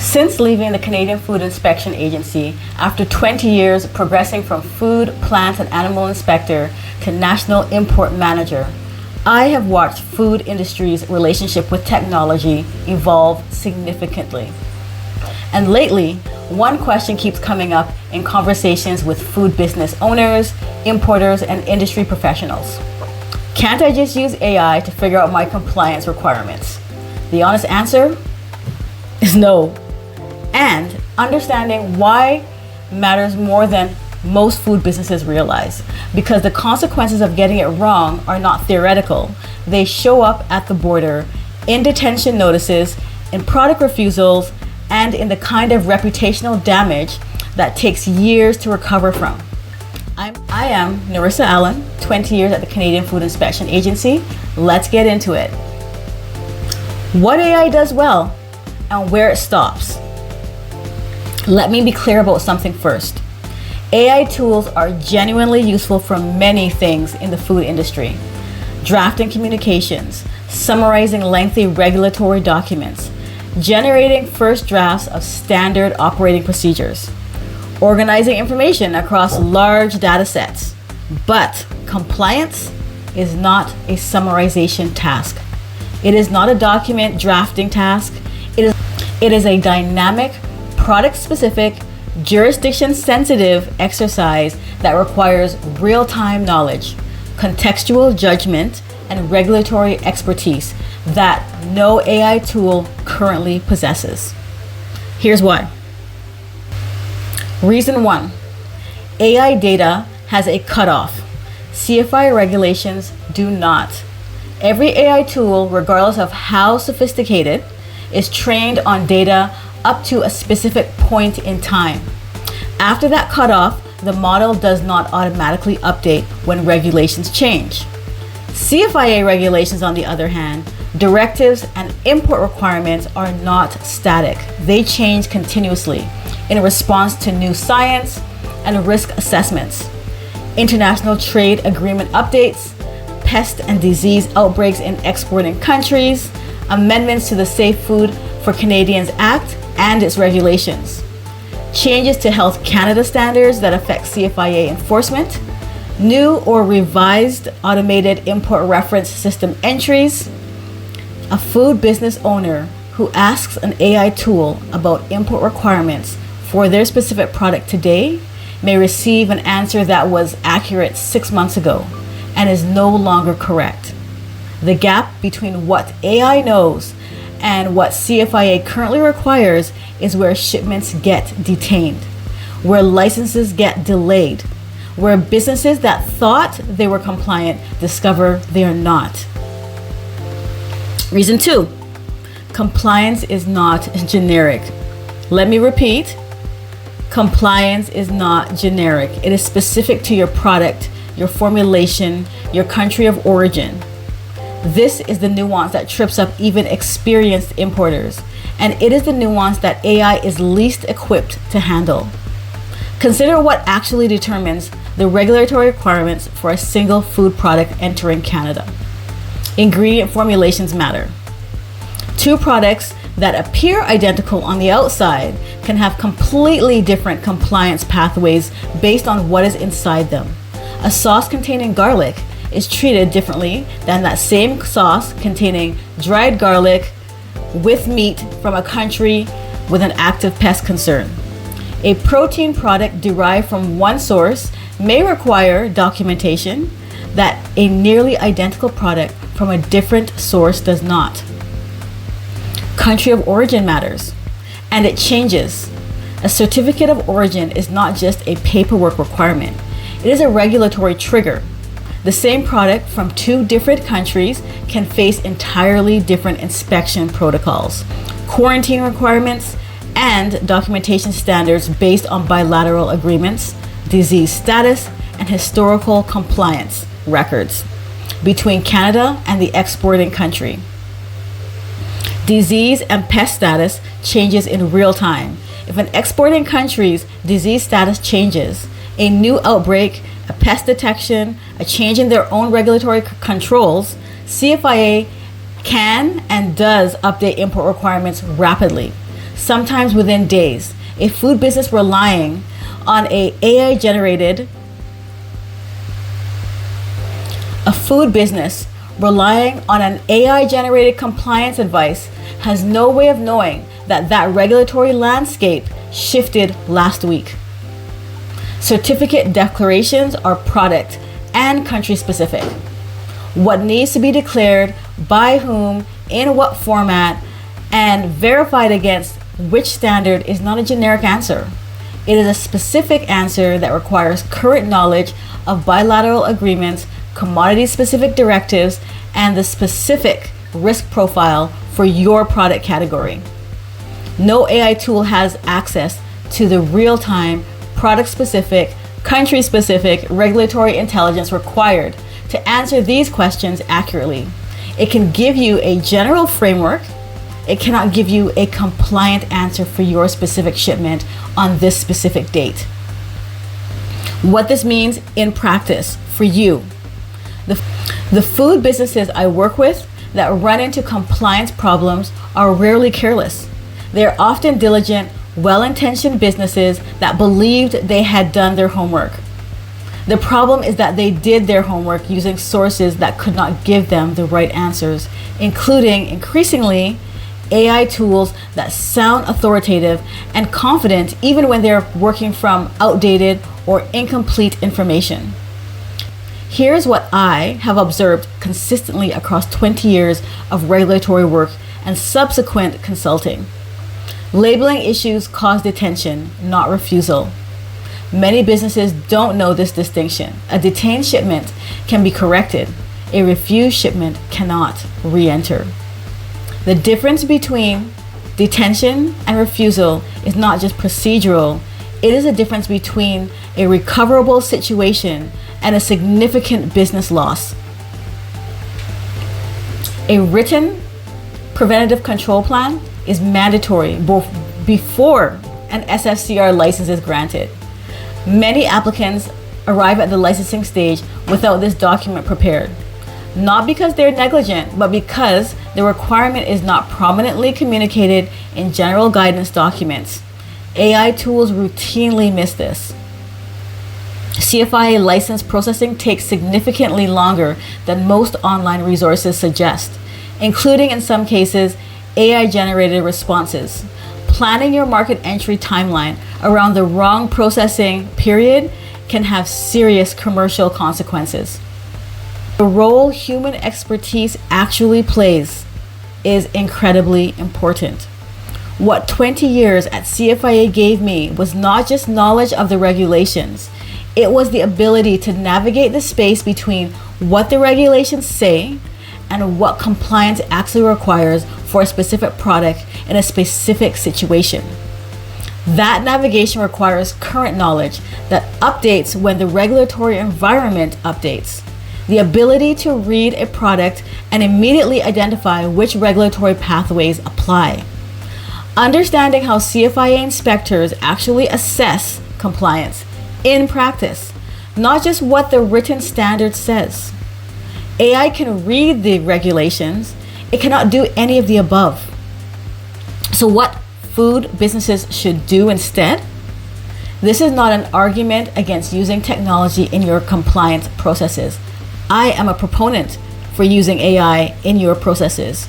Since leaving the Canadian Food Inspection Agency after 20 years progressing from food, plant, and animal inspector to national import manager, I have watched food industry's relationship with technology evolve significantly. And lately, one question keeps coming up in conversations with food business owners, importers, and industry professionals. Can't I just use AI to figure out my compliance requirements? The honest answer is no. And understanding why matters more than most food businesses realize, because the consequences of getting it wrong are not theoretical. They show up at the border, in detention notices, in product refusals, and in the kind of reputational damage that takes years to recover from. I am Narissa Allen, 20 years at the Canadian Food Inspection Agency. Let's get into it. What AI does well and where it stops. Let me be clear about something first. AI tools are genuinely useful for many things in the food industry. Drafting communications, summarizing lengthy regulatory documents, generating first drafts of standard operating procedures, organizing information across large data sets. But compliance is not a summarization task. It is not a document drafting task. It is a dynamic, product-specific, jurisdiction-sensitive exercise that requires real-time knowledge, contextual judgment, and regulatory expertise that no AI tool currently possesses. Here's why. Reason 1, AI data has a cutoff. CFIA regulations do not. Every AI tool, regardless of how sophisticated, is trained on data up to a specific point in time. After that cutoff, the model does not automatically update when regulations change. CFIA regulations, on the other hand, directives and import requirements are not static. They change continuously in response to new science and risk assessments, international trade agreement updates, pest and disease outbreaks in exporting countries, amendments to the Safe Food for Canadians Act and its regulations, changes to Health Canada standards that affect CFIA enforcement, new or revised automated import reference system entries. A food business owner who asks an AI tool about import requirements for their specific product today may receive an answer that was accurate 6 months ago and is no longer correct. The gap between what AI knows and what CFIA currently requires is where shipments get detained, where licenses get delayed, where businesses that thought they were compliant discover they are not. Reason 2, compliance is not generic. Let me repeat, compliance is not generic. It is specific to your product, your formulation, your country of origin. This is the nuance that trips up even experienced importers, and it is the nuance that AI is least equipped to handle. Consider what actually determines the regulatory requirements for a single food product entering Canada. Ingredient formulations matter. Two products that appear identical on the outside can have completely different compliance pathways based on what is inside them. A sauce containing garlic is treated differently than that same sauce containing dried garlic with meat from a country with an active pest concern. A protein product derived from one source may require documentation that a nearly identical product from a different source does not. Country of origin matters, and it changes. A certificate of origin is not just a paperwork requirement, it is a regulatory trigger. The same product from two different countries can face entirely different inspection protocols, quarantine requirements, and documentation standards based on bilateral agreements, disease status, and historical compliance records between Canada and the exporting country. Disease and pest status changes in real time. If an exporting country's disease status changes, a new outbreak, a pest detection, a change in their own regulatory controls, CFIA can and does update import requirements rapidly. sometimes within days. A food business relying on a food business relying on an AI-generated compliance advice has no way of knowing that regulatory landscape shifted last week. Certificate declarations are product and country specific. What needs to be declared, by whom, in what format, and verified against which standard is not a generic answer. It is a specific answer that requires current knowledge of bilateral agreements, commodity-specific directives, and the specific risk profile for your product category. No AI tool has access to the real-time, product-specific, country-specific regulatory intelligence required to answer these questions accurately. It can give you a general framework. It cannot give you a compliant answer for your specific shipment on this specific date. What this means in practice for you. The food businesses I work with that run into compliance problems are rarely careless. They are often diligent, well-intentioned businesses that believed they had done their homework. The problem is that they did their homework using sources that could not give them the right answers, including, increasingly, AI tools that sound authoritative and confident even when they're working from outdated or incomplete information. Here's what I have observed consistently across 20 years of regulatory work and subsequent consulting. Labeling issues cause detention, not refusal. Many businesses don't know this distinction. A detained shipment can be corrected. A refused shipment cannot re-enter. The difference between detention and refusal is not just procedural. It is a difference between a recoverable situation and a significant business loss. A written preventative control plan is mandatory before an SFCR license is granted. Many applicants arrive at the licensing stage without this document prepared, not because they're negligent, but because the requirement is not prominently communicated in general guidance documents. AI tools routinely miss this. CFIA license processing takes significantly longer than most online resources suggest, including in some cases AI-generated responses. Planning your market entry timeline around the wrong processing period can have serious commercial consequences. The role human expertise actually plays is incredibly important. What 20 years at CFIA gave me was not just knowledge of the regulations. It was the ability to navigate the space between what the regulations say and what compliance actually requires for a specific product in a specific situation. That navigation requires current knowledge that updates when the regulatory environment updates. The ability to read a product and immediately identify which regulatory pathways apply. Understanding how CFIA inspectors actually assess compliance in practice, not just what the written standard says. AI can read the regulations. It cannot do any of the above. So what food businesses should do instead? This is not an argument against using technology in your compliance processes. I am a proponent for using AI in your processes.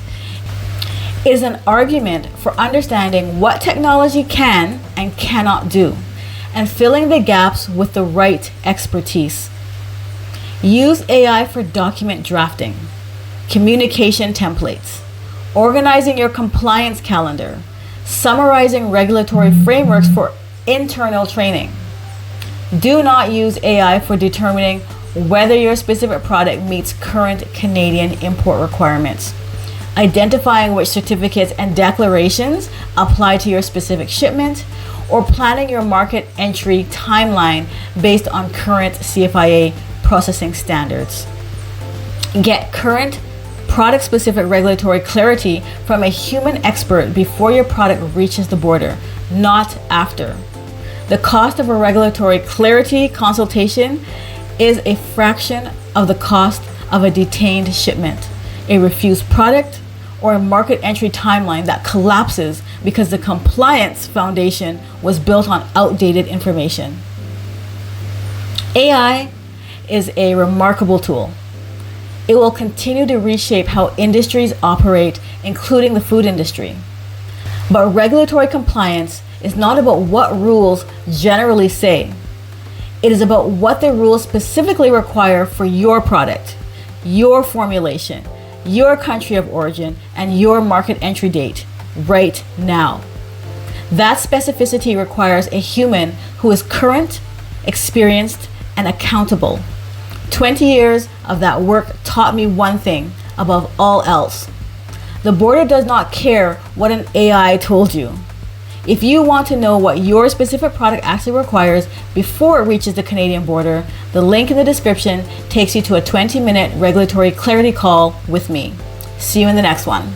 It is an argument for understanding what technology can and cannot do, and filling the gaps with the right expertise. Use AI for document drafting, communication templates, organizing your compliance calendar, summarizing regulatory frameworks for internal training. Do not use AI for determining whether your specific product meets current Canadian import requirements. Identifying which certificates and declarations apply to your specific shipment, or planning your market entry timeline based on current CFIA processing standards. Get current product-specific regulatory clarity from a human expert before your product reaches the border, not after. The cost of a regulatory clarity consultation is a fraction of the cost of a detained shipment, a refused product, or a market entry timeline that collapses because the compliance foundation was built on outdated information. AI is a remarkable tool. It will continue to reshape how industries operate, including the food industry. But regulatory compliance is not about what rules generally say. It is about what the rules specifically require for your product, your formulation, your country of origin, and your market entry date right now. That specificity requires a human who is current, experienced, and accountable. 20 years of that work taught me one thing above all else. The border does not care what an AI told you. If you want to know what your specific product actually requires before it reaches the Canadian border, the link in the description takes you to a 20-minute regulatory clarity call with me. See you in the next one.